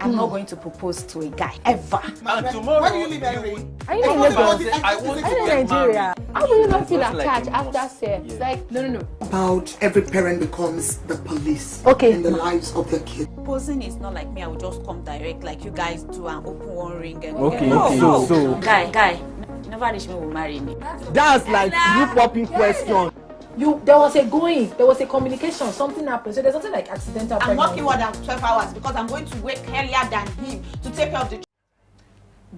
I'm not going to propose to a guy ever. And tomorrow, where do you live, Henry? Are you in Lagos? I want Are you to in get Nigeria? married. How will you not feel Just attached like after sex? Yeah. Like, no. About every parent becomes the police Okay. in the lives of their kids. Proposing is not like me. I will just come direct like you guys do and open one ring. And Okay, no, okay. no. So Guy, you never reach me will marry me. that's like you popping question. There was a communication, something happened. So there's something like accidental I'm pregnancy. working more than 12 hours because I'm going to wake earlier than him to take care of the.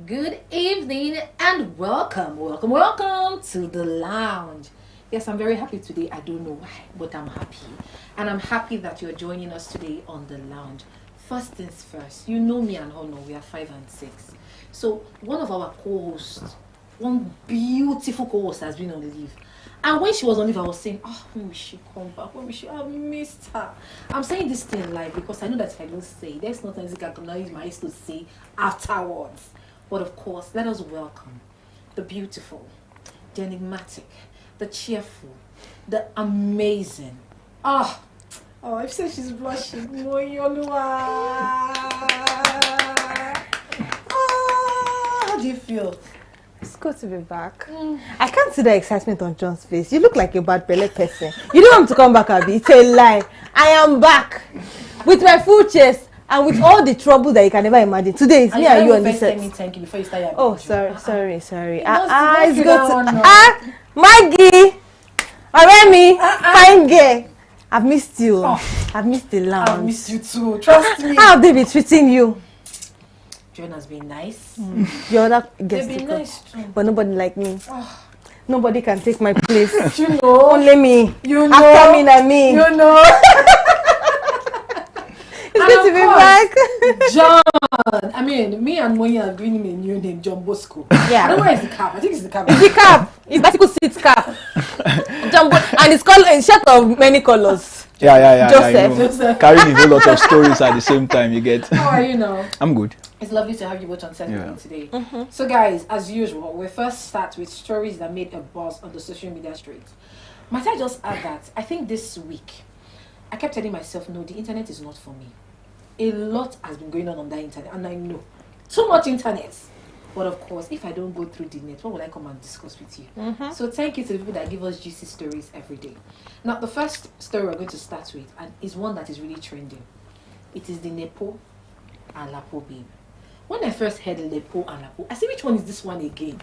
Good evening and welcome to the lounge. Yes, I'm very happy today. I don't know why, but I'm happy. And I'm happy that you're joining us today on the lounge. First things first, you know me and Honor, we are 5 and 6. So one of our co-hosts, one beautiful co-host has been on leave. And when she was on leave, I was saying, when will she come back? When will she? I missed her. I'm saying this thing live because I know that if I don't say, there's nothing I can use my eyes to say afterwards. But of course, let us welcome the beautiful, the enigmatic, the cheerful, the amazing. I've said she's blushing. How do you feel? It's good to be back. I can't see the excitement on John's face. You look like a bad belly person. You don't want to come back, Abby. It's a lie. I am back with my full chest and with all the trouble that you can never imagine. Today it's me and you on this set. Thank you before you start your Oh, picture. sorry. It's It's good good to... to... Maggie! Remy! Fine girl! I've missed you. I've missed the lounge. I miss you too. Trust me. How have they been treating you? Joanna has been nice. The other guests, They've been nice too. but nobody like me. Nobody can take my place. You know. Only me. You know. After me, na me. You know. It's good to be back. John. I mean, me and Moya are giving him a new name, John Bosco. Yeah. I don't know where is the cap. I think it's the cap. It's the cap. It's bicycle seat cap. Jumbo, and it's shirt of many colors. Yeah. Joseph. Joseph. Carrying a whole lot of stories at the same time. You get. How are you now? I'm good. It's lovely to have you both on set Yeah. today. So guys, as usual, we first start with stories that made a buzz on the social media streets. Might I just add that I think this week, I kept telling myself, no, the internet is not for me. A lot has been going on that internet, and I know. Too much internet. But of course, if I don't go through the net, what will I come and discuss with you? So thank you to the people that give us juicy stories every day. Now, the first story we're going to start with and is one that is really trending. It is the Nepo and Lapo babe. When I first heard Lepo and Lapo, I said, which one is this one again?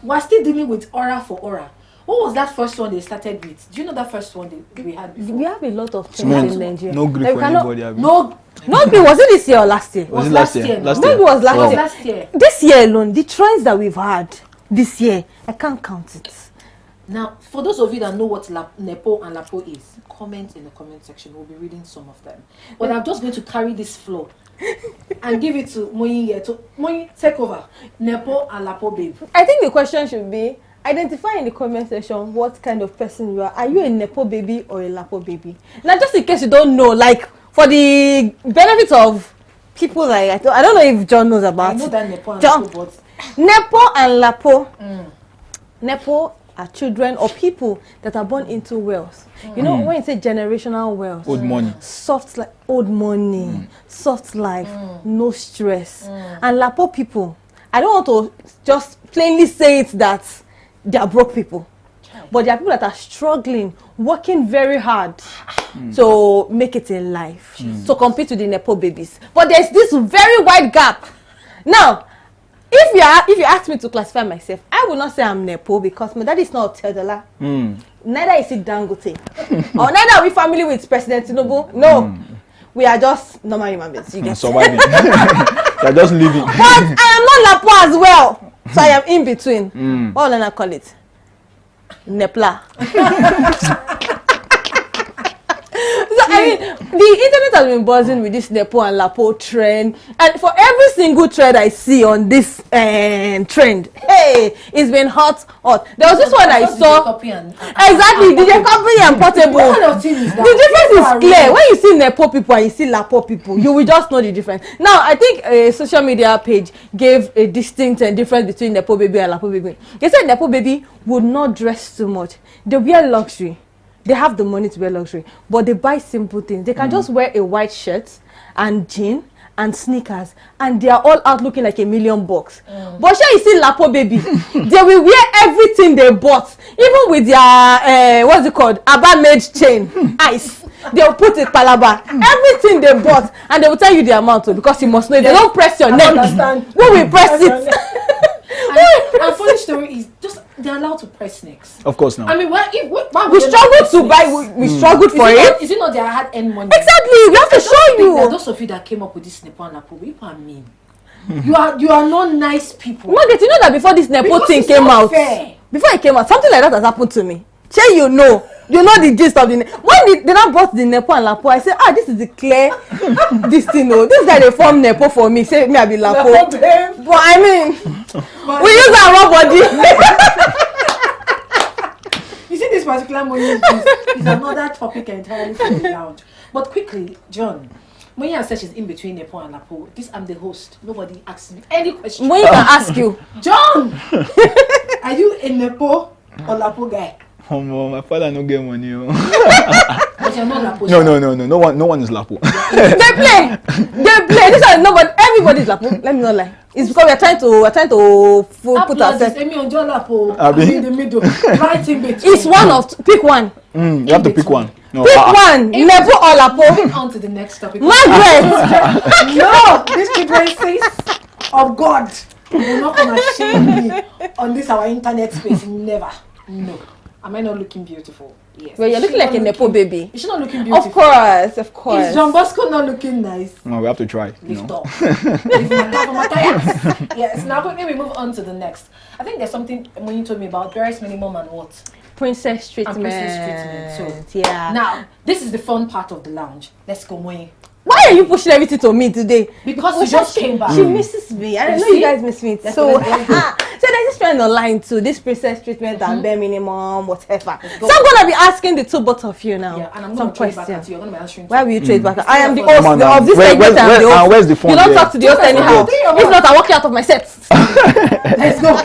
We're still dealing with aura for aura. What was that first one they started with? Do you know that first one we had before? We have a lot of things in Nigeria. No grief Like, for we cannot- anybody. Abi. No, Was it this year or last year? Was it last year? Last Maybe it was last it was year. last year. This year alone, the trends that we've had this year, I can't count it. Now, for those of you that know what Nepo and Lapo is, comment in the comment section. We'll be reading some of them. But I'm just going to carry this floor and give it to Moyi here. To Moyi, take over. Nepo and Lapo babe. I think the question should be, identify in the comment section what kind of person you are. Are you a Nepo baby or a Lapo baby? Now, just in case you don't know, like, for the benefit of people like, I don't know if John knows about I know it. that Nepo and John, Lapo, but Nepo and Lapo. Nepo are children or people that are born into wealth. You know, when you say generational wealth, Old money. soft like old money, soft life, no stress. And Lapo people, I don't want to just plainly say it that they are broke people, but they are people that are struggling, working very hard to make it in life, to compete with the Nepo babies. But there's this very wide gap. Now, if you ask me to classify myself, I will not say I'm Nepo because my dad is not Tedola. Neither is it Dangote. Or neither are we family with President Tinubu. No. We are just normal human beings. You get Surviving. They're just living. But I am not Lapo as well. So I am in between. What will I call it? Nepla. So I mean, the internet has been buzzing with this Nepo and Lapo trend, and for every single trend I see on this trend, hey, it's been hot. There was this one I saw. Exactly, DJ Copy and Portable. The difference is clear. When you see Nepo people and you see Lapo people, you will just know the difference. Now, I think a social media page gave a distinct difference between Nepo baby and Lapo baby. They said Nepo baby would not dress too much. They wear luxury. They have the money to wear luxury, but they buy simple things. They can just wear a white shirt and jean and sneakers, and they are all out looking like $1 million. But sure, you see Lapo baby, they will wear everything they bought, even with their what's it called, Abba made chain, ice. They'll put it palaba, everything they bought, and they will tell you the amount too, because you must know. If they don't press your neck, we will press it. And funny story is just they're allowed to press necks. Of course now. I mean, why We struggled to buy. We struggled for it. Is it not their hard earned money? Exactly. We have to show you. Those of you that came up with this Nepo and Lapo, people are mean. You are not nice people. Margaret, you know that before this Nepo Because thing it's came not out, fair. before it came out, something like that has happened to me. Shay, you know the gist of the when they now brought the Nepo and Lapo, I said, this is the clear this thing. No, this guy they form Nepo for me. Say me I be Lapo. But I mean, we use our raw body. You see, this particular money is another topic entirely for the lounge. But quickly, John, when you said she's in between Nepo and Lapo, I'm the host. Nobody asks me any question. When you can ask you, John, are you a Nepo or Lapo guy? My father no get money. But you're not Lapo. No one is Lapo. they play. This is no, but everybody's Lapo. Let me not lie. It's because we're trying to put ourselves. I'm in the middle. Right in between. It's one of pick one. You have to pick one. No, Pick one. Nepo or Lapo. Moving on to the next topic. Margaret. No, this frequencies of God will not come and shame me on this our internet space. Never. No. Am I not looking beautiful? Yes. Well, you're looking like a Nepo baby. Is she not looking beautiful? Of course. Is John Bosco not looking nice? No, we have to try. Lift up. Lift my tires. Yes. Now let me move on to the next. I think there's something when you told me about Barry's minimum and what? Princess treatment. So yeah. now this is the fun part of the lounge. Let's go, Moyi. Why are you pushing everything to me today? Because you just came back. She misses me. I don't know you guys miss me. So there's this trend online too. This princess treatment and bare minimum, whatever. So I'm gonna be asking the both of you now. Yeah, and I'm some gonna trade back questions. at you. You're gonna be answering. Why will you trade back? I am the Come on host now. of this segment. I'm the host. Where's the phone? You don't there? talk to the host anyhow. If not, I'm walking out of my set. Let's go.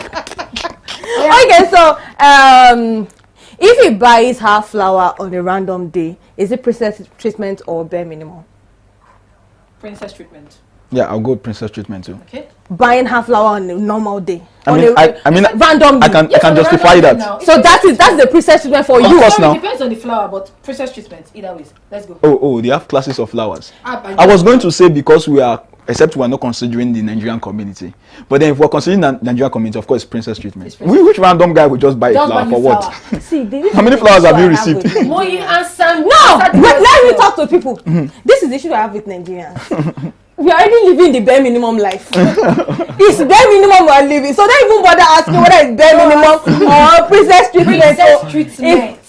Okay, so if he buys half flour on a random day, is it princess treatment or bare minimum? Princess treatment. Yeah, I'll go with princess treatment too. Okay. Buying half flour on a normal day. I mean, random. I can justify that. So that's the princess treatment for Of you. course. It now. depends on the flower, but princess treatment either way. Let's go. Oh, they have classes of flowers. I was going to say because we are not considering the Nigerian community. But then if we're considering the Nigerian community, of course, princess treatment. Which random guy would just buy a flower for what? See, How many flowers have you received? Moyi answer. No, let me talk to people. This is the issue I have with Nigerians. We are already living the bare minimum life. It's bare minimum we are living. So don't even bother asking whether it's bare minimum or princess treatment. Princess treatment.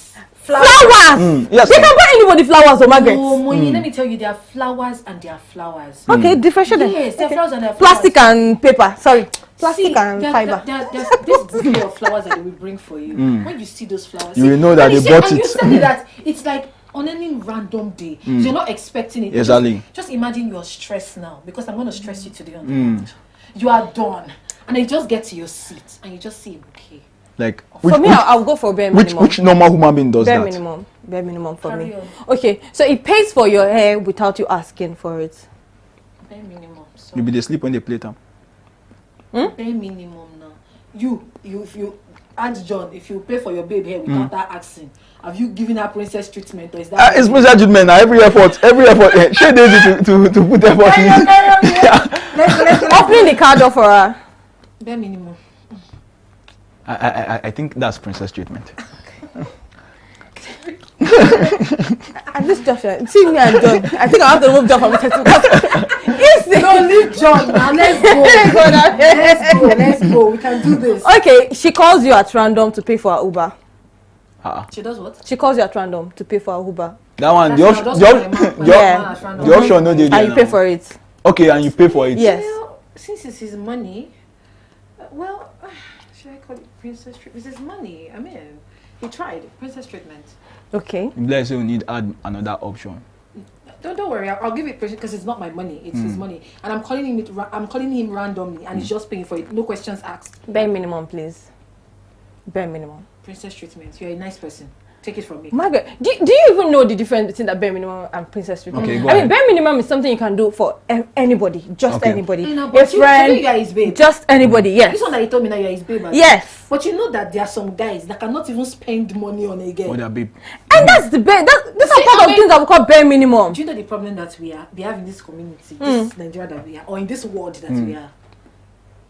Flowers. Yes. They can buy anybody flowers, or Margaret. No, Moyi, let me tell you, there are flowers and there are flowers. Okay, differentiate them. Yes, there are flowers and there are flowers. Plastic and paper. Sorry, plastic See, and fiber. There's this bouquet of flowers that they will bring for you. When you see those flowers, You will know that and they you bought and it. You said that it's like on any random day. You're not expecting it. Exactly. Just imagine you're stressed now because I'm going to stress you today on the lounge. You are done. And then you just get to your seat and you just see a bouquet. Like For me, I'll go for bare minimum. which normal human being does bare that? minimum. Bare minimum for Carry me. on. Okay, so it pays for your hair without you asking for it. Bare minimum. So Maybe they sleep when they play time. bare minimum now. If you ask John, if you pay for your babe hair without her asking, have you given her princess treatment or is that? It's princess treatment now. Every effort. She did to put effort in. Let's go. Opening the car door for her. Bare minimum. I think that's princess treatment. And this Joshua, see me and John. I think I have to move John from the test because No, leave John now. Let's go. Let's go. We can do this. Okay, she calls you at random to pay for her Uber. She does what? She calls you at random to pay for her Uber. That one, That's not just the option no dey there And you pay now. for it. Okay, and you pay for it. Yes. Well, since it's his money, should I call it princess treatment? It's his money. I mean, he tried princess treatment. Okay. Let's say we need add another option. Don't worry. I'll give it because it's not my money. It's his money, and I'm calling him randomly, and he's just paying for it. No questions asked. Bare minimum, please. Bare minimum. Princess treatment. You're a nice person. Take it from me. Margaret, do you even know the difference between the bare minimum and princess treatment? Okay, go I mean, ahead. bare minimum is something you can do for anybody, just anybody. No, A but you friend, are his babe. just anybody. Yes. This one that you told me now you're his babe. Yes. But you know that there are some guys that cannot even spend money on a girl. Oh, that babe. And that's the bare. These are part of things that we call bare minimum. Do you know the problem that we have in this community, this Nigeria that we are, or in this world that we are?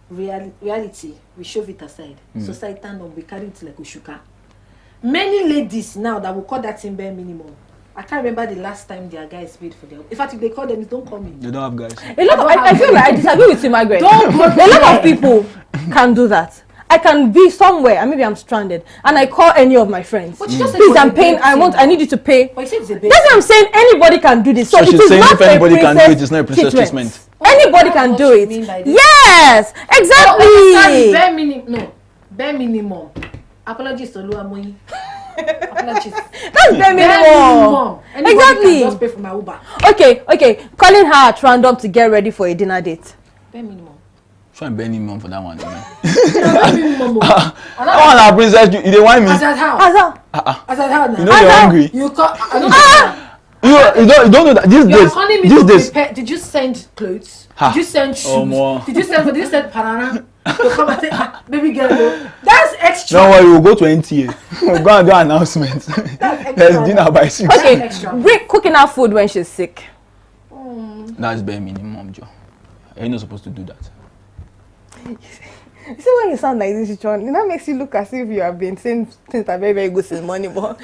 Reality, we shove it aside. Society and we carry it like Ushuka. Many ladies now that will call that thing bare minimum. I can't remember the last time their guys paid for them. In fact, if they call them, don't call me. They don't have guys. A lot of, I feel like I disagree with you, Margaret. A lot of people can do that. I can be somewhere and maybe I'm stranded and I call any of my friends. But you just said please, it was I'm a paying. babe I need you to pay. But you said it's a babe. That's what I'm saying. Anybody can do this. So it she's is saying not if anybody can do it, princess it's not a princess treatment. Anybody That's can what do you it. mean by this. Yes, exactly. Bare minimum. No, bare minimum. Apologies to Luamoyi. Apologies. That's bare minimum. Anybody Exactly. can just pay for my Uber. Okay. Calling her at random to get ready for a dinner date. Bare minimum. Try and burn him for that one. Man. Bare minimum. That one, our princess, you don't want me. As at how? As at how now? You know you're hungry. You call. I don't know. You don't know that these You're days. calling me These to days. prepare. Did you send clothes? Ha. Did you send shoes? Oh, more. Did you send banana? To come and say, baby girl, that's extra. Don't worry, we'll go to NTA. We'll go and do announcements. There's dinner by 6. Okay, extra. bring cooking her food when she's sick. That's bare minimum, Joe. You're not supposed to do that. You see when you sound like this, John, that makes you look as if you have been saying things that are very, very good since morning, but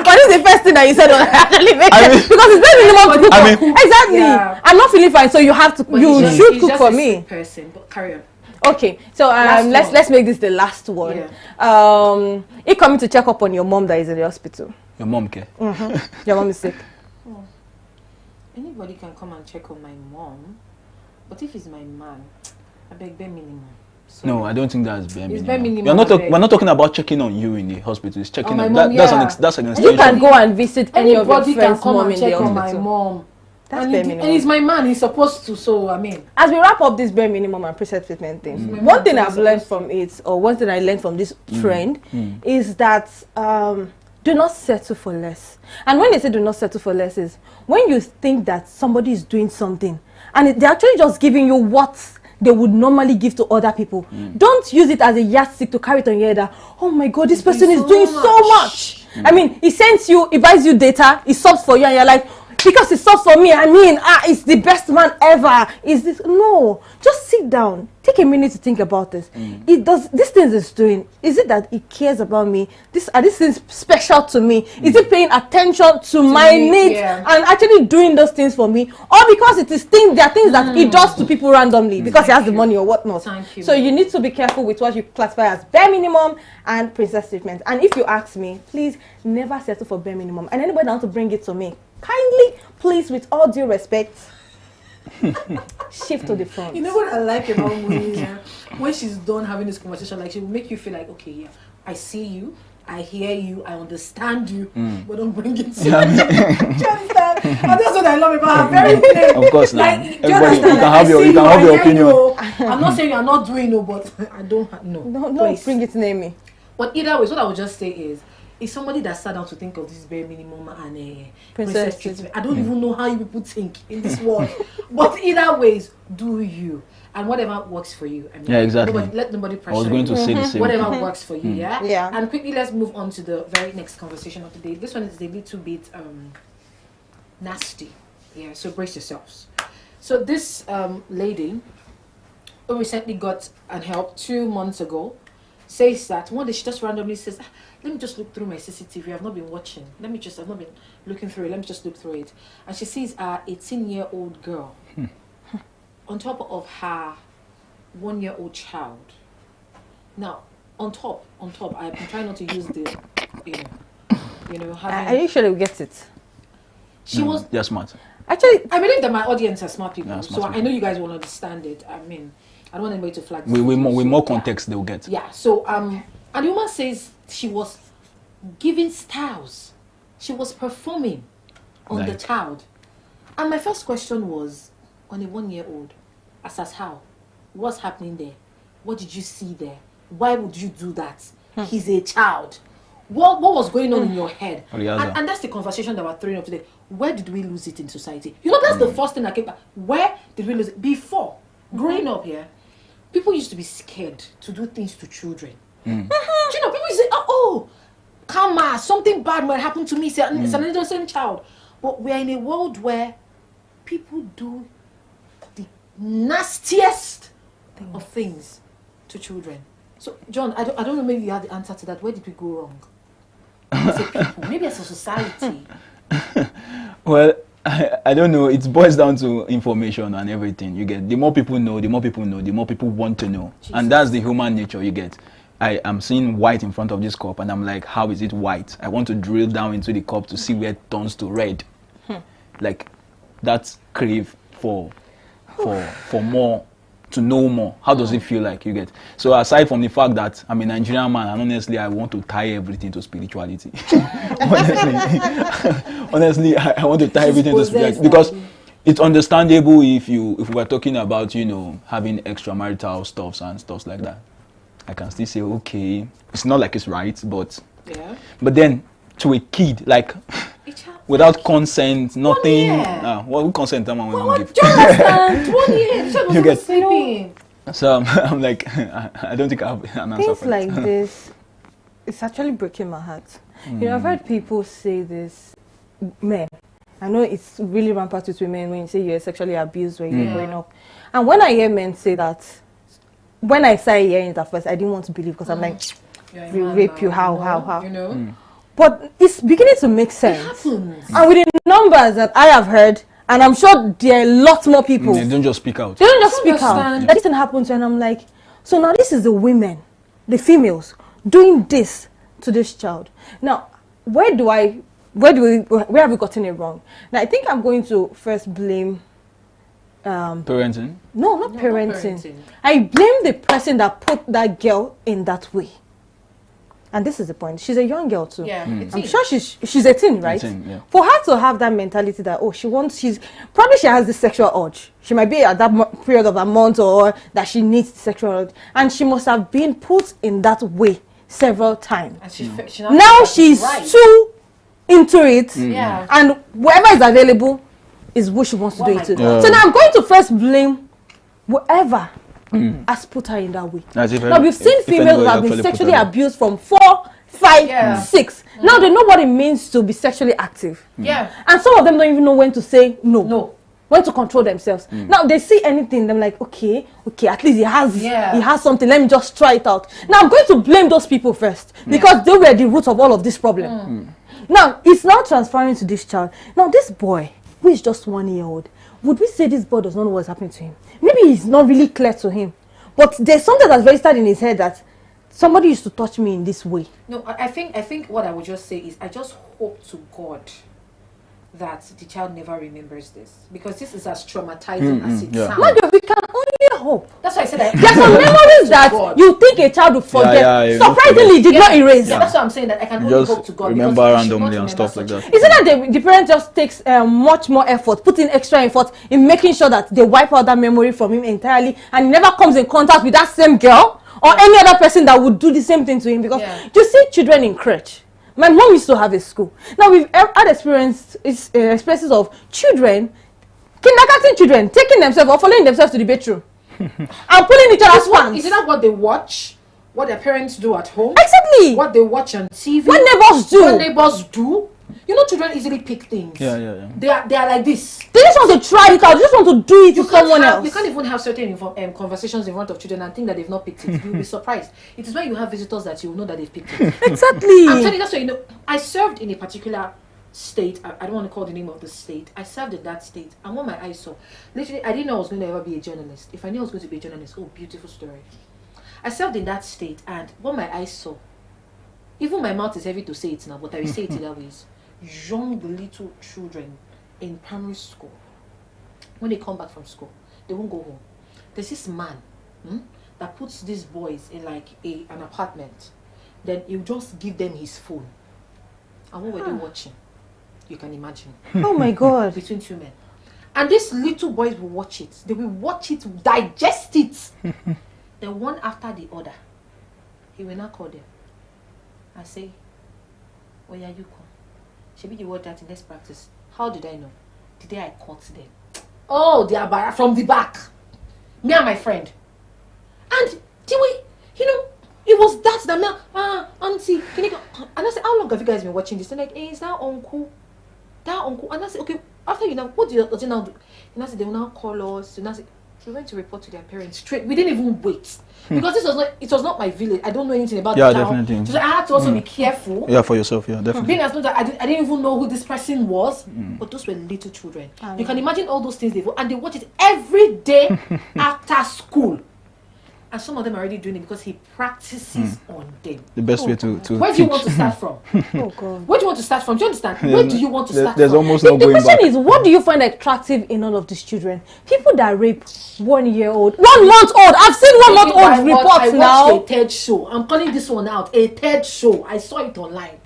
but this is the first thing that you said on actually makes sense because it's very minimum to cook for. Exactly. Yeah. I'm not feeling fine, so you have to. But you it's should just, cook it's for just me. A person, but carry on. Okay, so let's make this the last one. Yeah. You coming to check up on your mom that is in the hospital. Your mom care. Your mom is sick. Anybody can come and check on my mom, but if it's my man, I beg bare minimum. So No, I don't think that's bare minimum. bare minimum, We're not talking about checking on you in the hospital. It's checking my on mom, that's an extension. You can go and visit any of your Anybody can friends' come mom and in the check on my hospital. mom. That's and, bare and minimum. he's my man. He's supposed to. So I mean, As we wrap up this bare minimum and princess treatment thing, one thing I've learned from it, or one thing I learned from this trend, is that do not settle for less. And when they say do not settle for less is when you think that somebody is doing something and they're actually just giving you what they would normally give to other people. Don't use it as a yardstick to carry it on your head that, oh my God, this person is doing so much. I mean, he sends you, he buys you data, he subs for you, and you're like, because it's subs for me, I mean, it's the best man ever. Is this? No, just sit down. Take a minute to think about this. It does, these things it's doing, is it that it cares about me? Are these things special to me? Is it paying attention to my needs and actually doing those things for me? Or because it is there are things that it does to people randomly because he has the money or whatnot. So you need to be careful with what you classify as bare minimum and princess treatment. And if you ask me, please never settle for bare minimum. And anybody that wants to bring it to me, kindly, please, with all due respect, shift to the front. you know what I like about Winnie? When she's done having this conversation, like she will make you feel like, okay, yeah, I see you, I hear you, I understand you, but don't bring it to me. Do you understand? And that's what I love about her. Very plain. Of course, like, now. Everybody, you can have your opinion. I'm not saying I'm not doing no, but I don't know. No, bring it near me. But either way, what I would just say is somebody that sat down to think of this bare minimum and princess treatment. I don't even know how you people think in this world. But either ways, do you. And whatever works for you. I mean, Yeah, exactly. Let nobody pressure I was going to say the same. whatever works for you, yeah? Yeah. And quickly, let's move on to the very next conversation of the day. This one is a little bit nasty. Yeah, so brace yourselves. So this lady who recently got an help 2 months ago says that one day she just randomly says, let me just look through my CCTV. I've not been watching. I've not been looking through it. Let me just look through it. And she sees a 18-year-old girl on top of her 1-year-old child. Now, on top, I've been trying not to use the, Are you sure they will get it? She was. They're smart. Actually, I believe that my audience are smart people, Yeah, so smart I people. know you guys will understand it. I mean, I don't want anybody to flag. With more context, they'll get. Yeah. So and the woman says she was giving styles. She was performing on the child. And my first question was, on a 1-year-old, assess how? What's happening there? What did you see there? Why would you do that? he's a child. What was going on in your head? And that's the conversation that we're throwing up today. Where did we lose it in society? You know, that's the first thing that came back. Where did we lose it? Before, growing up here, people used to be scared to do things to children. You know, people used to say, oh, karma, something bad might happen to me. It's an innocent child. But we're in a world where people do the nastiest of things to children. So, John, I don't know, maybe you had the answer to that. Where did we go wrong? As a people, maybe as a society. Well, I don't know. It boils down to information and everything. You get, the more people know, the more people want to know. Jesus. And that's the human nature you get. I am seeing white in front of this cup and I'm like, how is it white? I want to drill down into the cup to see where it turns to red. Like, that's crave for more, to know more. How does it feel like, you get? So aside from the fact that I'm a Nigerian man, and honestly I want to tie everything to spirituality. honestly I want to tie everything to spirituality, because it's understandable if we're talking about, you know, having extramarital stuffs and stuff like that. I can still say, okay, it's not like it's right, but then to a kid, like, without consent, nothing. What consent? Someone will give. Jonathan, 1 year. You get sleeping. So I'm like, I don't think I have an answer for things like this. It's actually breaking my heart. You know, I've heard people say this. Men, I know it's really rampant with women when you say you're sexually abused when you're growing up. And when I hear men say that, when I started hearing it at first, I didn't want to believe, because I'm like, we rape you, how? You know. But it's beginning to make sense. And with the numbers that I have heard, and I'm sure there are lots more people. They don't just speak out. They don't just speak out. That didn't happen to, and I'm like, so now this is the women, the females, doing this to this child. Now, where have we gotten it wrong? Now, I think I'm going to first blame parenting. No, not parenting. I blame the person that put that girl in that way. And this is the point. She's a young girl too. Yeah, I'm sure she's 18, right? 18, yeah. For her to have that mentality that, she has this sexual urge. She might be at that period of a month, or that she needs sexual urge, and she must have been put in that way several times. And now she's too into it, and whoever is available is who she wants to do it to. So now I'm going to first blame whoever has put her in that way. Now we've seen females who have been sexually abused from 4, 5, 6. Now they know what it means to be sexually active. And some of them don't even know when to say no. When to control themselves. Now they see anything, they're like, okay, at least he has something, let me just try it out. Now I'm going to blame those people first, because they were the root of all of this problem. Now it's now transferring to this child. Now this boy, who is just 1 year old, would we say this boy does not know what's happening to him? Maybe it's not really clear to him, but there's something that's registered in his head that somebody used to touch me in this way. No, I think what I would just say is, I just hope to God that the child never remembers this, because this is as traumatizing as it sounds. We can only hope. That's why I said that. There's some memories that you think a child will forget. Surprisingly, did not erase. That's what I'm saying, that I can only hope to God. Remember randomly and stuff like that. Isn't that the parent just takes much more effort, put in extra effort in making sure that they wipe out that memory from him entirely, and he never comes in contact with that same girl or any other person that would do the same thing to him? Because you see children in crèche. My mom used to have a school. Now we've had experiences of children, kindergarten children, taking themselves or following themselves to the bedroom and pulling each other's pants. Is that what they watch? What their parents do at home? Exactly. What they watch on TV? What neighbors do? You know, children easily pick things. They are like this. They just want to try it out. They just want to do it to someone else. You can't even have certain conversations in front of children and think that they've not picked it. You'll be surprised. It is when you have visitors that you will know that they've picked it. Exactly. I'm telling you, that's why, you know, I served in a particular state. I don't want to call the name of the state. I served in that state. And what my eyes saw, literally, I didn't know I was going to ever be a journalist. If I knew I was going to be a journalist, beautiful story. I served in that state, and what my eyes saw, even my mouth is heavy to say it now, but I will say it in other ways. Young little children in primary school, when they come back from school, they won't go home. There's this man that puts these boys in like an apartment. Then he'll just give them his phone. And what were they watching? You can imagine. Oh my God. Between two men. And these little boys will watch it. They will watch it, digest it. Then one after the other, he will not call them. I say, where are you come? Shebi you word that in let's practice. How did I know? The day I caught them. Oh, they are from the back. Me and my friend. And the way, it was that me, auntie, can you go? And I said, how long have you guys been watching this? They're like, hey, is that uncle? That uncle. And I said, okay, after you now, what do you now do? And I said, they will now call us. And I said, we went to report to their parents straight. We didn't even wait. Because it was not my village. I don't know anything about the town. Definitely. So I had to also be careful. Yeah, for yourself, yeah, definitely. Being as much that I didn't even know who this person was, but those were little children. You can imagine all those things and they watch it every day after school. And some of them are already doing it because he practices on them. The best way to Where do you want to start from? Oh God. Where do you want to start from? Do you understand? Where do you want to start There's from? almost no The going question back. is, what do you find attractive in all of these children? People that rape 1 year old, 1 month old. I've seen 1 month old reports I now. watched a TED show. I'm calling this one out. A TED show. I saw it online.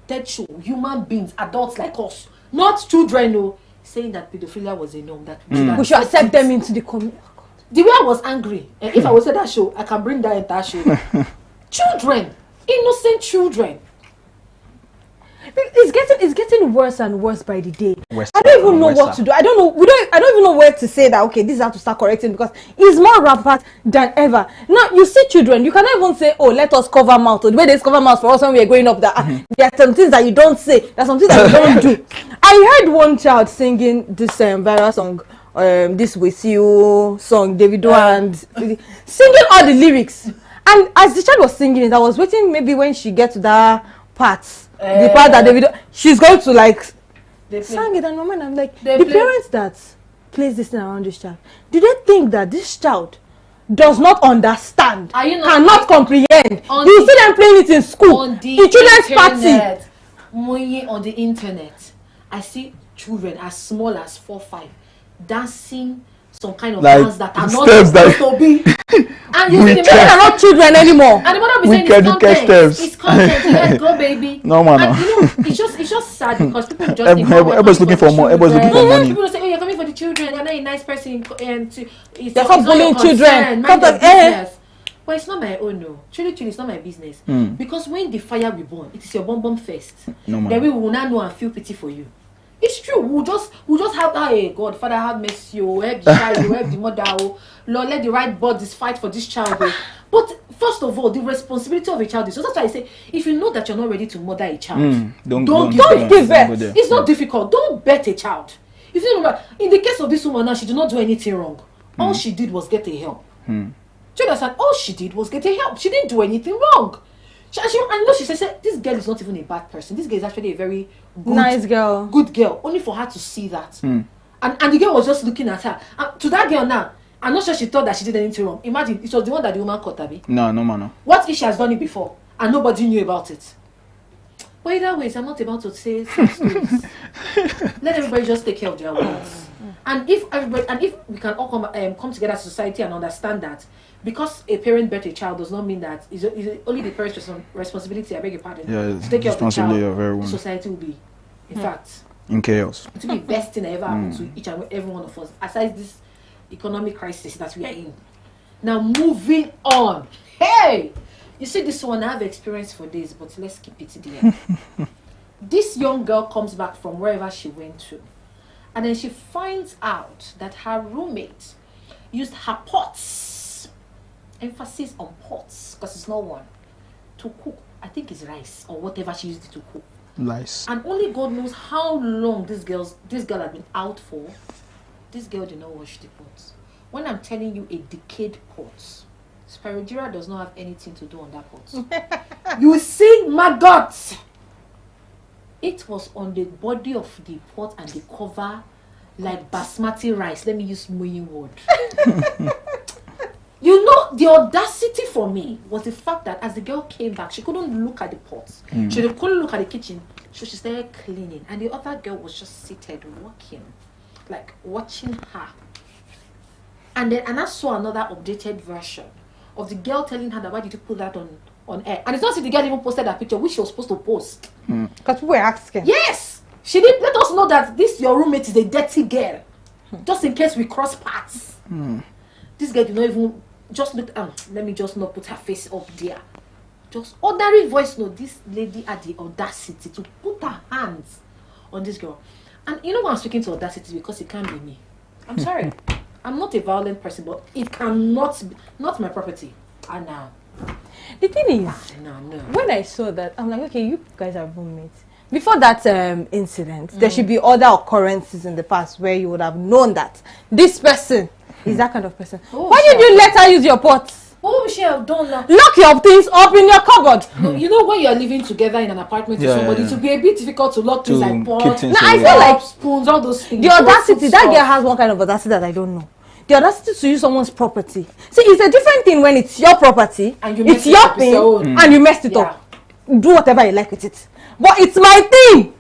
TED show. Human beings, adults like us, not children. No, saying that pedophilia was a norm. That We should accept them into the community. The way I was angry, and if I was at that show, I can bring that entire show. Children, innocent children. It's getting worse and worse by the day. Worse I don't even and know worse. what to do. I don't know. I don't even know where to say that. Okay, this is how to start correcting because it's more rampant than ever. Now you see children, you cannot even say, "Oh, let us cover mouth." The way they cover mouth for us when we are growing up, that there are some things that you don't say. There are some things that you don't do. I heard one child singing this viral song, this With You song, Davido and singing all the lyrics. And as the child was singing it, I was waiting maybe when she gets to that part, the part that Davido, she's going to like sang it, and moment I'm like, the parents that place this thing around this child, do they think that this child does not understand, cannot comprehend? You see them playing it in school, On the children's internet, party. on the internet, I see children as small as 4, 5 dancing some kind of Like dance that are not steps supposed to be. And you see the They are not children anymore. and the mother be We saying can it's do content. steps. It's content. Let's go, baby. No, man, And no. it's just sad because people just think, Everybody's looking for more. Everybody's looking for money. People don't say, "Oh, you're coming for the children. You're not a nice person." And They're not bullying children. Mind your business. But it's not my own, no. Truly, it's not my business. Because when the fire will burn, it is your bomb first. No, man. Then we will not know and feel pity for you. It's true. We'll just have that. Hey, God, Father, have mercy. Oh, help the child. Oh, help the mother. Oh, Lord, let the right bodies fight for this child. Oh. But first of all, the responsibility of a child is. So that's why I say, if you know that you're not ready to mother a child, don't give birth. go there. It's not difficult. Don't bet a child. If you remember, in the case of this woman now, she did not do anything wrong. All she did was get a help. Do you understand? All she did was get a help. She didn't do anything wrong. I know she said, this girl is not even a bad person. This girl is actually a very good, Nice girl. Good girl. Only for her to see that. And the girl was just looking at her. And to that girl now, I'm not sure she thought that she did anything wrong. Imagine, it was the one that the woman caught, Abby. No, man, no. What if she has done it before and nobody knew about it? But either ways, I'm not about to say some stories. Let everybody just take care of their words. And if we can all come together as a society and understand that because a parent birth a child does not mean that it's only the parent's responsibility, I beg your pardon, Yeah, to take care of the responsibility child, of everyone. the society will be, in fact, In chaos. it will be the best thing that ever happened to each and every one of us, aside this economic crisis that we are in. Now, moving on. Hey! You see this one, I have experience for this, but let's keep it there. This young girl comes back from wherever she went to, and then she finds out that her roommate used her pots, emphasis on pots, because it's not one, to cook, I think it's rice or whatever she used it to cook. Lies. And only God knows how long this girl had been out for. This girl did not wash the pots. When I'm telling you a decayed pot, Spirogyra does not have anything to do on that pot. You see maggots. It was on the body of the pot and the cover like basmati rice. Let me use Muyin word. You know, the audacity for me was the fact that as the girl came back, she couldn't look at the pots. She couldn't look at the kitchen. So she started cleaning. And the other girl was just seated, working, like watching her. And then I saw another updated version of the girl telling her that why did you put that on air? And it's not as if the girl even posted that picture, which she was supposed to post. Because people were asking. Yes! She did let us know that this your roommate is a dirty girl. Just in case we cross paths. This girl did not even just look, let me just not put her face up there. Just ordinary voice note. This lady had the audacity to put her hands on this girl. And you know why I'm speaking to audacity? Because it can't be me. I'm sorry. I'm not a violent person, but it cannot be, not my property. And now. The thing is, No. when I saw that, I'm like, okay, you guys are roommates. Before that incident, there should be other occurrences in the past where you would have known that this person is that kind of person. Oh, Why did you let her use your pot? What would she have done now? Lock your things up in your cupboard. No, you know when you're living together in an apartment with somebody, it will be a bit difficult to lock things like keep pots, things I away. feel like spoons, all those things. the audacity, that Stuff. girl has one kind of audacity that I don't know. The audacity to use someone's property. See, it's a different thing when it's your property, And you it's mess it your up, it's thing, your own. and you messed it up. Do whatever you like with it. But it's my thing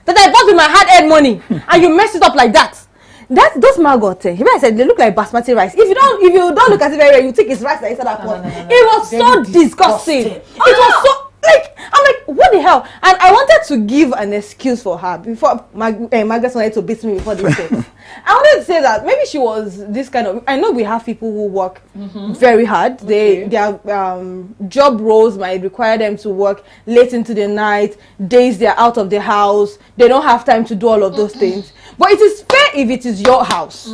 that I bought with my hard-earned money, and you messed it up like that. Those maggots, I said they look like basmati rice. If you don't look at it very well, you think it's rice that inside that pot. No. It was Very so disgusting. It was so like I'm like, what the hell? And I wanted to give an excuse for her before Margaret wanted to beat me before this case. I wanted to say that maybe she was this kind of. I know we have people who work very hard. Their job roles might require them to work late into the night, days they're out of the house. They don't have time to do all of those things. But it is fair if it is your house.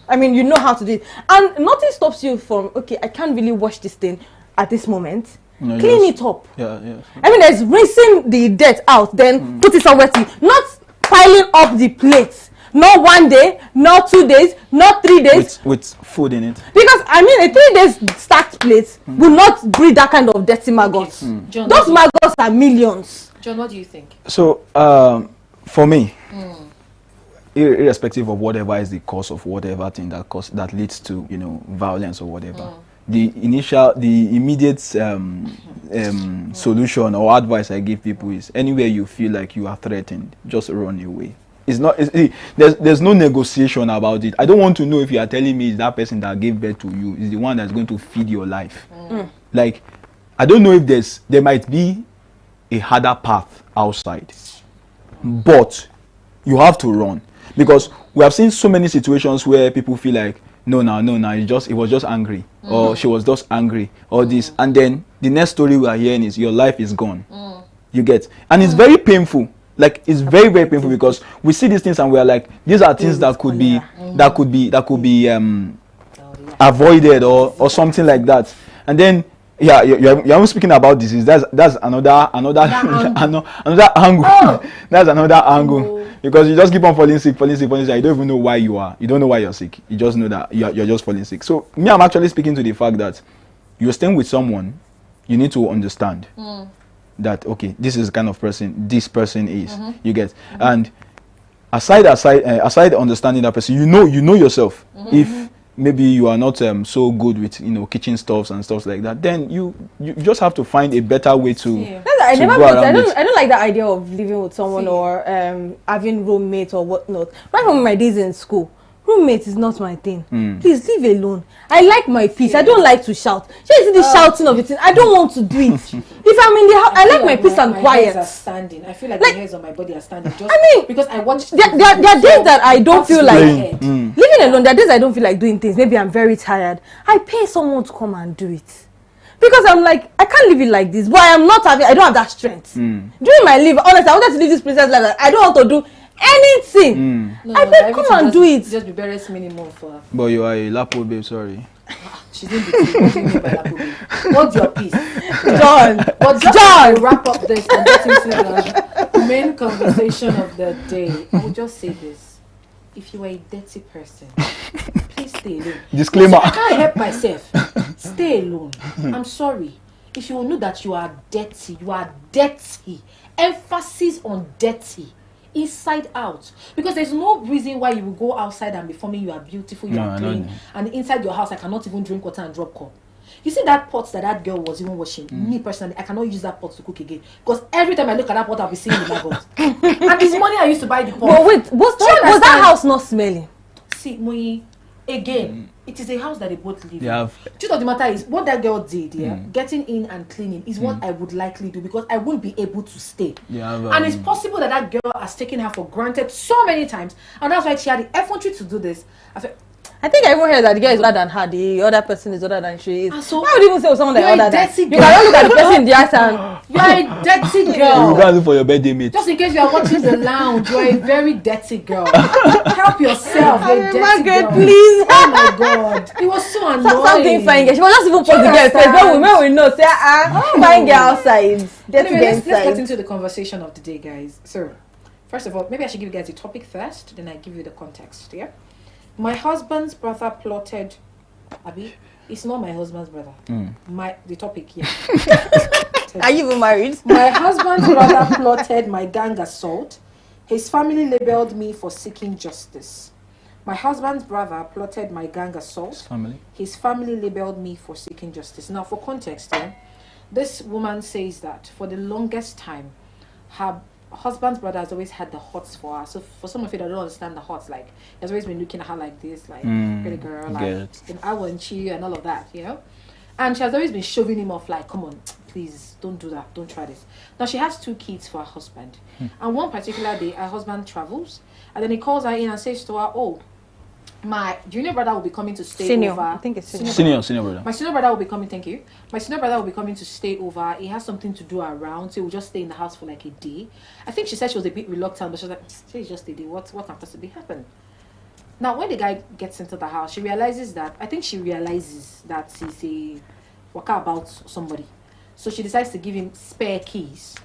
I mean, you know how to do it, and nothing stops you from. Okay, I can't really wash this thing at this moment. No, Clean just- it up. Yeah. I mean, there's rinsing the dirt out, then put it somewhere to, not piling up the plates. Not 1 day, not 2 days, not 3 days. With food in it. Because I mean, a 3 days stacked plate will not breed that kind of dirty maggots. John, Those maggots are millions. John, what do you think? So, for me, irrespective of whatever is the cause of whatever thing that leads to violence or whatever, the immediate solution or advice I give people is anywhere you feel like you are threatened, just run away. There's no negotiation about it. I don't want to know if you are telling me it's that person that gave birth to you is the one that's going to feed your life. Like, I don't know if there might be a harder path outside, but you have to run, because we have seen so many situations where people feel like no, it was just angry, or she was just angry, or this, and then the next story we are hearing is your life is gone. You get, and it's very painful. Like, it's very, very painful, because we see these things and we are like, these are things that could be avoided or something like that. And then you're speaking about disease. That's another angle. That's another angle. Because you just keep on falling sick. You don't even know why you are. You don't know why you're sick. You just know that you're just falling sick. So me, I'm actually speaking to the fact that you're staying with someone, you need to understand that, okay, this is the kind of person this person is. You get, and aside understanding that person, you know yourself. If maybe you are not so good with kitchen stuffs and stuff like that, then you just have to find a better way to. I don't like the idea of living with someone or having roommates or whatnot. Right from my days in school, roommate is not my thing. Please leave alone. I like my peace. I don't like to shout. Just the shouting of it. I don't want to do it. If I'm in the house, I like my peace and quiet. Are standing. I feel like the hairs on my body are standing. Just because I watched. There are days that I don't feel like living alone. There are days I don't feel like doing things. Maybe I'm very tired. I pay someone to come and do it. Because I'm like, I can't live it like this. But I don't have that strength. During my life, honestly, I wanted to live this princess life. I don't want to do anything. I said, come and do it. Just be barest minimum for her. But you are a Lapo babe, sorry. She's in between. What do you mean by Lapo babe? What's your piece? John. But John, to wrap up this and get into the main conversation of the day, I will just say this. If you are a dirty person, please stay alone. Disclaimer. I can't help myself. Stay alone. I'm sorry. If you know that you are dirty, emphasis on dirty, inside out, because there's no reason why you will go outside and be forming you are beautiful, you are clean, and inside your house I cannot even drink water and drop cup. You see that pot that girl was even washing, me personally, I cannot use that pot to cook again, because every time I look at that pot I'll be seeing the maggots. And this morning I used to buy the pot. But wait, was that house not smelling? See, Moyi, again, it is a house that they both live Yeah. in. Truth of the matter is, what that girl did, getting in and cleaning is what I would likely do, because I won't be able to stay. And it's possible that girl has taken her for granted so many times, and that's why she had the effrontery to do this. I said, I think I even heard that the girl is older than her, the other person is older than she is. And so, why would you even say someone that you're is a older than? dirty You girl. cannot look at the person in the eyes and You are a dirty You girl. go and look for your birthday mate. Just in case you are watching the lounge, you are a very dirty girl. Help yourself, you dirty Margaret, girl. please. Oh my God, it was so annoying. Something fine girl. She was just even post the girl face. When we know, say fine girl outside, dirty Anyway, girl let's get inside. into the conversation of the day, guys. So, first of all, maybe I should give you guys the topic first, then I give you the context. Yeah, my husband's brother plotted. Abi, it's not my husband's brother. The topic here. Are you even married? My husband's brother plotted my gang assault. His family labeled me for seeking justice. My husband's brother plotted my gang assault. Family. His family labeled me for seeking justice. Now, for context, this woman says that for the longest time, her husband's brother has always had the hots for her. So, for some of you that don't understand the hots, like, he's always been looking at her like this, like, pretty girl, like, I want you, and all of that, you know? And she has always been shoving him off, like, come on, please, don't do that, don't try this. Now, she has 2 kids for her husband. And one particular day, her husband travels, and then he calls her in and says to her, oh, my junior brother will be coming to stay Senior. over. I think it's senior. Senior brother. My senior brother will be coming, thank you. My senior brother will be coming to stay over. He has something to do around, so he will just stay in the house for like a day. I think she said she was a bit reluctant, but she was like, it's just a day. What can possibly happen? Now, when the guy gets into the house, she realizes that he's a worker about somebody. So she decides to give him spare keys.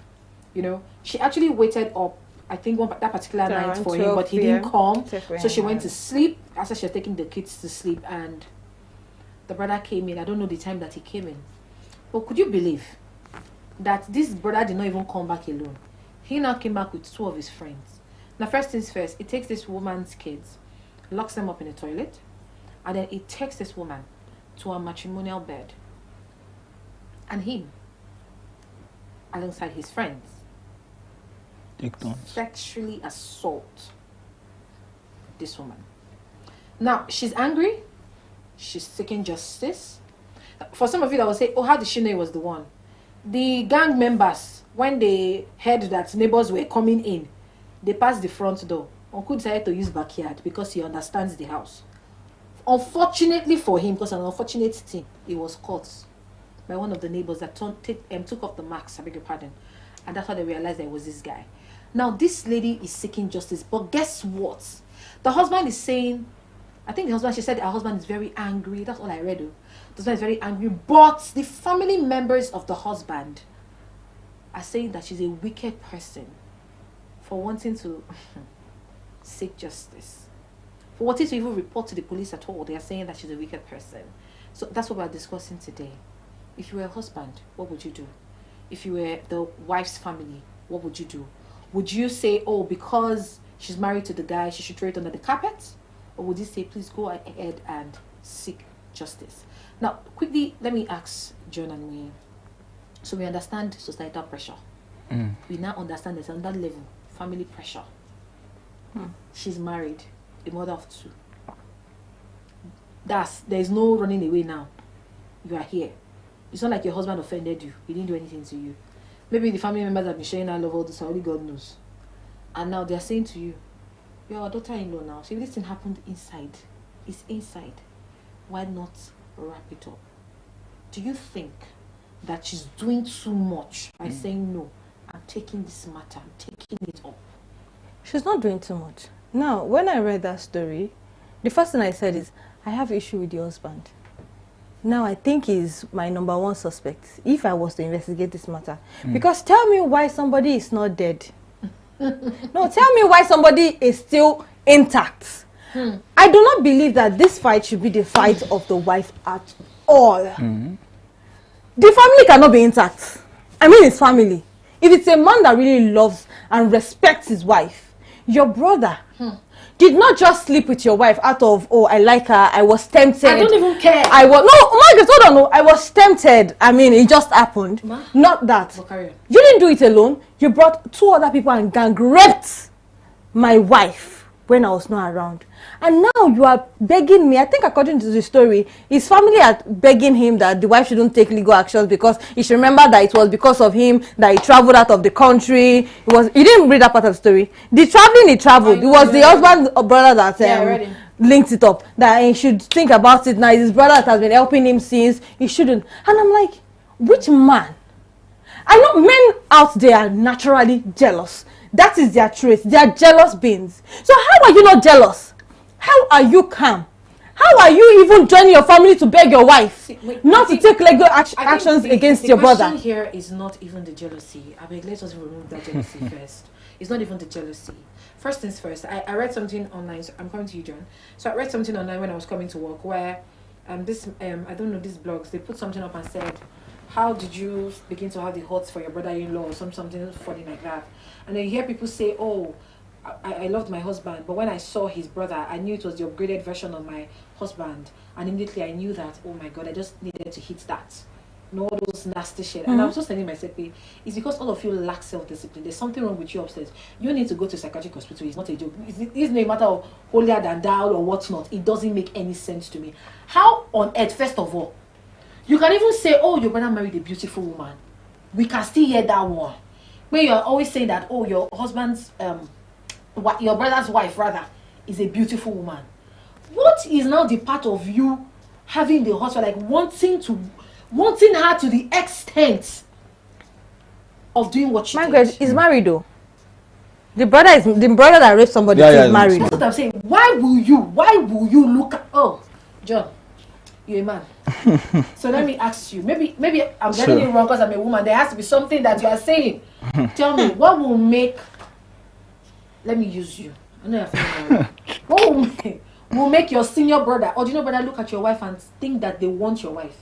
You know, she actually waited up, I think, that particular night for him, but he didn't come. So she went to sleep after she had taken the kids to sleep, and the brother came in. I don't know the time that he came in, but could you believe that this brother did not even come back alone? He now came back with 2 of his friends. Now, first things first, he takes this woman's kids, locks them up in the toilet, and then he takes this woman to a matrimonial bed, and him alongside his friends sexually assault this woman. Now, she's angry. She's seeking justice. For some of you that will say, oh, how did she know he was the one? The gang members, when they heard that neighbors were coming in, they passed the front door. Uncle decided to use backyard because he understands the house. Unfortunately for him, because an unfortunate thing, he was caught by one of the neighbors that took off the marks, I beg your pardon. And that's how they realized that it was this guy. Now, this lady is seeking justice, but guess what? The husband is saying, she said her husband is very angry. That's all I read. The husband is very angry, but the family members of the husband are saying that she's a wicked person for wanting to seek justice. For wanting to even report to the police at all, they are saying that she's a wicked person. So that's what we're discussing today. If you were a husband, what would you do? If you were the wife's family, what would you do? Would you say, oh, because she's married to the guy, she should throw it under the carpet? Or would you say, please go ahead and seek justice? Now, quickly, let me ask John and me. So we understand societal pressure. We now understand there's another level, family pressure. She's married, a mother of 2. There's no running away now. You are here. It's not like your husband offended you. He didn't do anything to you. Maybe the family members have been showing her love all this, only God knows. And now they're saying to you, you're our daughter-in-law now. So if this thing happened inside, it's inside. Why not wrap it up? Do you think that she's doing too much by saying, no, I'm taking this matter, I'm taking it up? She's not doing too much. Now, when I read that story, the first thing I said is, I have issue with your husband. Now, I think he's my number 1 suspect if I was to investigate this matter. Because tell me why somebody is not dead. No, tell me why somebody is still intact. I do not believe that this fight should be the fight of the wife at all. The family cannot be intact. I mean, it's family. If it's a man that really loves and respects his wife, your brother did not just sleep with your wife out of, oh, I like her, I was tempted. I don't even care. Margaret, hold on, no, I was tempted. I mean, it just happened. Not that. You didn't do it alone. You brought 2 other people and gang raped my wife when I was not around. And now you are begging me, I think according to the story, his family are begging him that the wife shouldn't take legal actions because he should remember that it was because of him that he traveled out of the country. He didn't read that part of the story. The traveling he traveled, it was the husband or brother that linked it up that he should think about it now. It's his brother that has been helping him since. He shouldn't. And I'm like, which man? I know men out there are naturally jealous. That is their trait. They are jealous beings. So how are you not jealous? How are you calm? How are you even joining your family to beg your wife not to take legal actions against your brother? The question here is not even the jealousy. I mean, let us remove that jealousy first. It's not even the jealousy. First things first, I read something online. So I'm coming to you, John. So I read something online when I was coming to work where I don't know, these blogs, they put something up and said, how did you begin to have the hots for your brother-in-law or something funny like that? And then you hear people say, oh, I loved my husband, but when I saw his brother, I knew it was the upgraded version of my husband. And immediately I knew that, oh my God, I just needed to hit that. No, all those nasty shit. And I was just telling myself, it's because all of you lack self-discipline. There's something wrong with you upstairs. You need to go to a psychiatric hospital. It's not a joke. It's no matter of holier than thou or whatnot. It doesn't make any sense to me. How on earth, first of all, you can even say, oh, your brother married a beautiful woman. We can still hear that one. Where you're always saying that, oh, your husband's, your brother's wife, rather, is a beautiful woman. What is now the part of you having the husband, like wanting her to the extent of doing what she did? Margaret is married though. The brother that raped somebody is married. That's what I'm saying. Why will you look at, oh, John, you're a man. So let me ask you, maybe I'm getting it wrong because I'm a woman. There has to be something that you are saying. Tell me, what will make, let me use you. I know you're what will make your senior brother or junior brother look at your wife and think that they want your wife?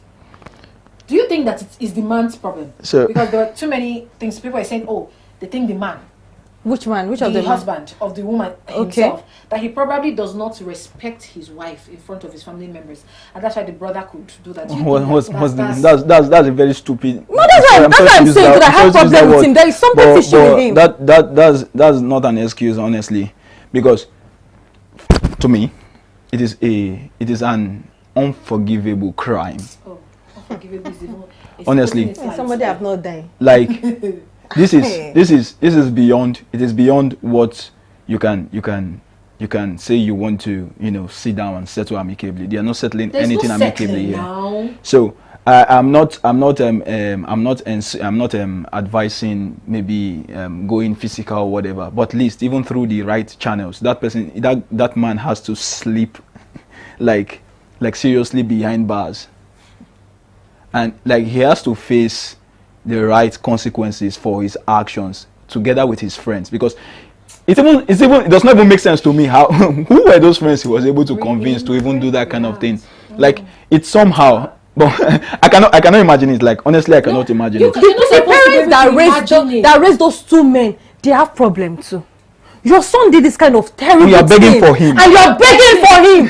Do you think that it is the man's problem? Because there are too many things. People are saying, oh, they think the man. Which man? Which of the the husband of the woman himself. That he probably does not respect his wife in front of his family members. And that's why the brother could do that. That's a very stupid... No, that's what I'm saying. That I have problem with him. There is something fishy with him. That's not an excuse, honestly. Because, to me, it is an unforgivable crime. Oh, unforgivable is even... Honestly. Somebody have not died. Like... This is beyond. It is beyond what you can say you want to sit down and settle amicably. They are not settling anything amicably here. Now. So I'm not advising maybe going physical or whatever. But at least even through the right channels, that man has to sleep like seriously behind bars, and like he has to face the right consequences for his actions together with his friends, because it does not even make sense to me how who were those friends he was able to convince to even do that kind of thing. Like it's somehow, but I cannot imagine it. Like honestly, I cannot imagine it. The parents that raised those two men, they have problem too. Your son did this kind of terrible thing. You are begging for him, and you are begging for him.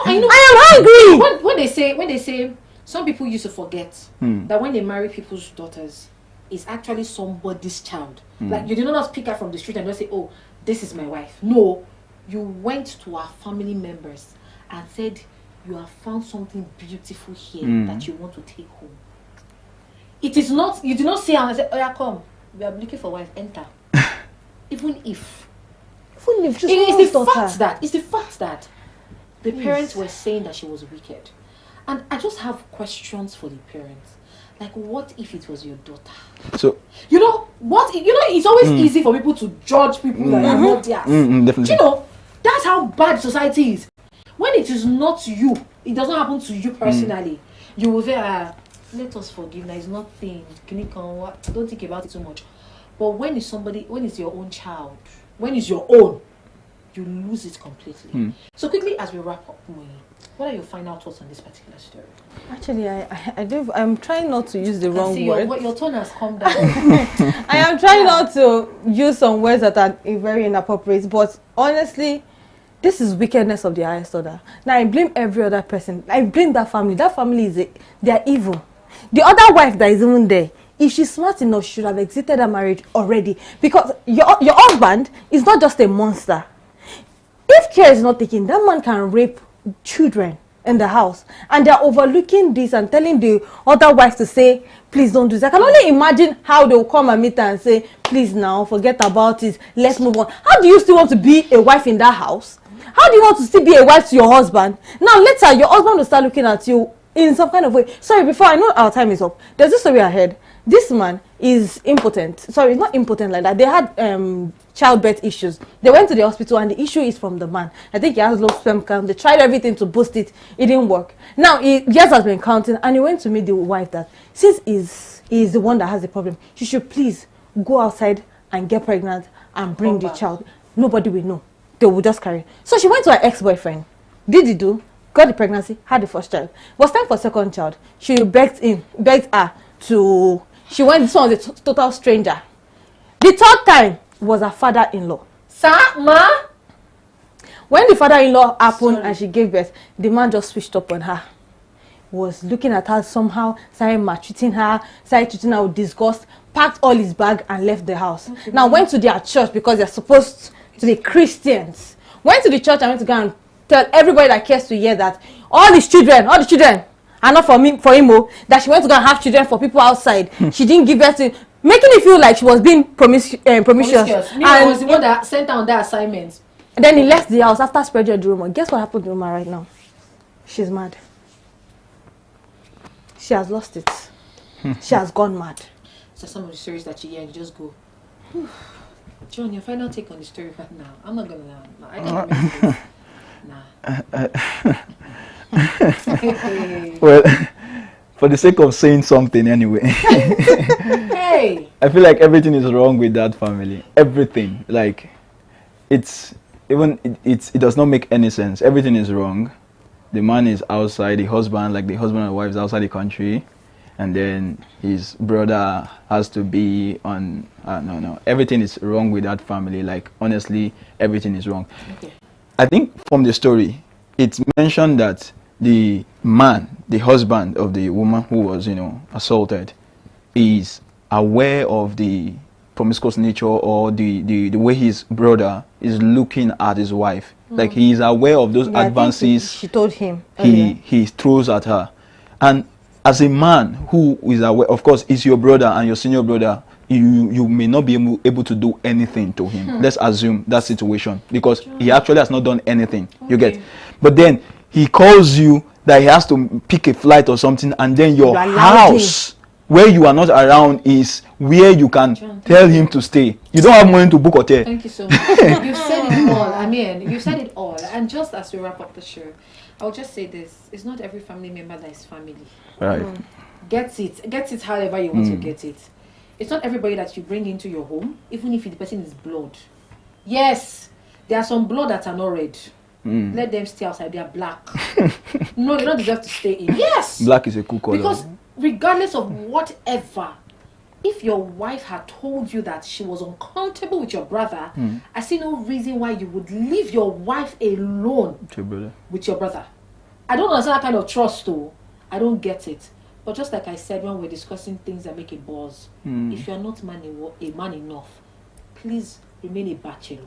I am hungry. When they say. Some people used to forget that when they marry people's daughters, it's actually somebody's child. Like you did not just pick her from the street and just say, oh, this is my wife. No, you went to our family members and said, you have found something beautiful here that you want to take home. It is not, you do not say and say, oh yeah, come, we are looking for a wife, enter. Even if just it's the fact that the parents were saying that she was wicked. And I just have questions for the parents. Like, what if it was your daughter? So it's always easy for people to judge people that are not theirs. Definitely. That's how bad society is. When it is not you, it doesn't happen to you personally. You will say, let us forgive. There is nothing. Don't think about it too much. But when it's your own child, when it's your own, you lose it completely. So quickly as we wrap up, what are your final thoughts on this particular story? Actually, I'm trying not to use the wrong word. Your tone has come down. I am trying not to use some words that are very inappropriate, but honestly, this is wickedness of the highest order. Now, I blame every other person. I blame that family. That family they are evil. The other wife that is even there, if she's smart enough, she should have exited her marriage already, because your husband is not just a monster. If care is not taken, that man can rape children in the house, and they're overlooking this and telling the other wife to say, please don't do this. I can only imagine how they'll come and meet her and say, please now, forget about it, let's move on. How do you still want to be a wife in that house? How do you want to still be a wife to your husband? Now later, your husband will start looking at you in some kind of way. Sorry, before I know our time is up, there's this story I heard. This man is impotent. Sorry, not impotent like that. They had childbirth issues. They went to the hospital and the issue is from the man. I think he has low sperm count. They tried everything to boost it. It didn't work. Now, he just has been counting and he went to meet the wife that since he's the one that has the problem, she should please go outside and get pregnant and bring the child. Nobody will know. They will just carry. So she went to her ex-boyfriend. Did he do? Got the pregnancy, had the first child. It was time for second child. She begged her to... She went, this one was a total stranger. The third time was her father-in-law. Sir, ma? When the father-in-law happened and she gave birth, the man just switched up on her. Was looking at her somehow, started maltreating her, started treating her with disgust, packed all his bag and left the house. Okay, now went to their church because they're supposed to be Christians. Went to the church and went to go and tell everybody that cares to hear that all the children are not for him, that she went to go and have children for people outside. She didn't give birth to, making it feel like she was being promiscuous. And I was the one that sent her on that assignment. Then he left the house after spreading the rumor. Guess what happened to Uma right now? She's mad. She has lost it. She has gone mad. So some of the stories that you hear, you just go, John, your final take on the story right now. I'm not gonna. I can't Nah. Well, for the sake of saying something anyway. Hey. I feel like everything is wrong with that family. Everything. Like, it does not make any sense. Everything is wrong. The man is outside, the husband and wife is outside the country. And then his brother has to be on... no. Everything is wrong with that family. Like, honestly, everything is wrong. Okay. I think from the story, it's mentioned that the man, the husband of the woman who was, assaulted, is aware of the promiscuous nature or the way his brother is looking at his wife. Like, he is aware of those advances she told him he throws at her. And as a man who is aware, of course, is your brother and your senior brother, you may not be able to do anything to him. Let's assume that situation, because he actually has not done anything. You get, but then he calls you that he has to pick a flight or something, and then your house where you are not around is where you can tell him to stay. You don't have money to book hotel. Thank you so much. You said it all. I mean, you said it all. And just as we wrap up the show, I'll just say this: it's not every family member that is family. Right. Get it however you want to get it. It's not everybody that you bring into your home, even if the person is blood. Yes, there are some blood that are not red. Let them stay outside. They are black. No, they don't deserve to stay in. Yes. Black is a cool color. Because regardless of whatever, if your wife had told you that she was uncomfortable with your brother, I see no reason why you would leave your wife alone with your brother. I don't understand that kind of trust, though. I don't get it. But just like I said when we're discussing things that make a buzz, if you're not a man enough, please remain a bachelor.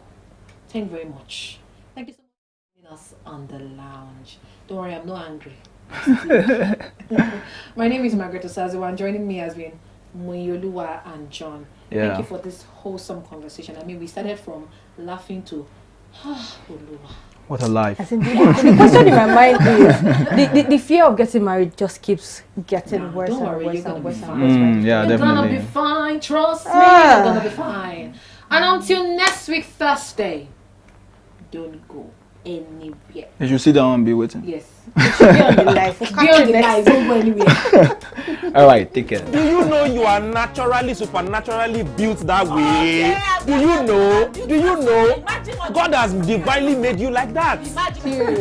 Thank you very much. Thank you so much for joining us on the lounge. Don't worry, I'm not angry. My name is Margaret Osaziwa, and joining me has been Moyoluwa and John. Thank you for this wholesome conversation. I mean, we started from laughing to Oluwa. What a life. The question in my mind is the fear of getting married just keeps getting worse and worse and worse. Yeah, you're gonna be fine, trust me, you're gonna be fine. And until next week Thursday, don't go anywhere. You should sit down and be waiting. Yes. You should be on the live. Be on the live, don't go anywhere. Alright, take care. Do you know you are naturally, supernaturally built that way? Yeah, Do you know? Do you know? God has divinely made you like that. Imagine.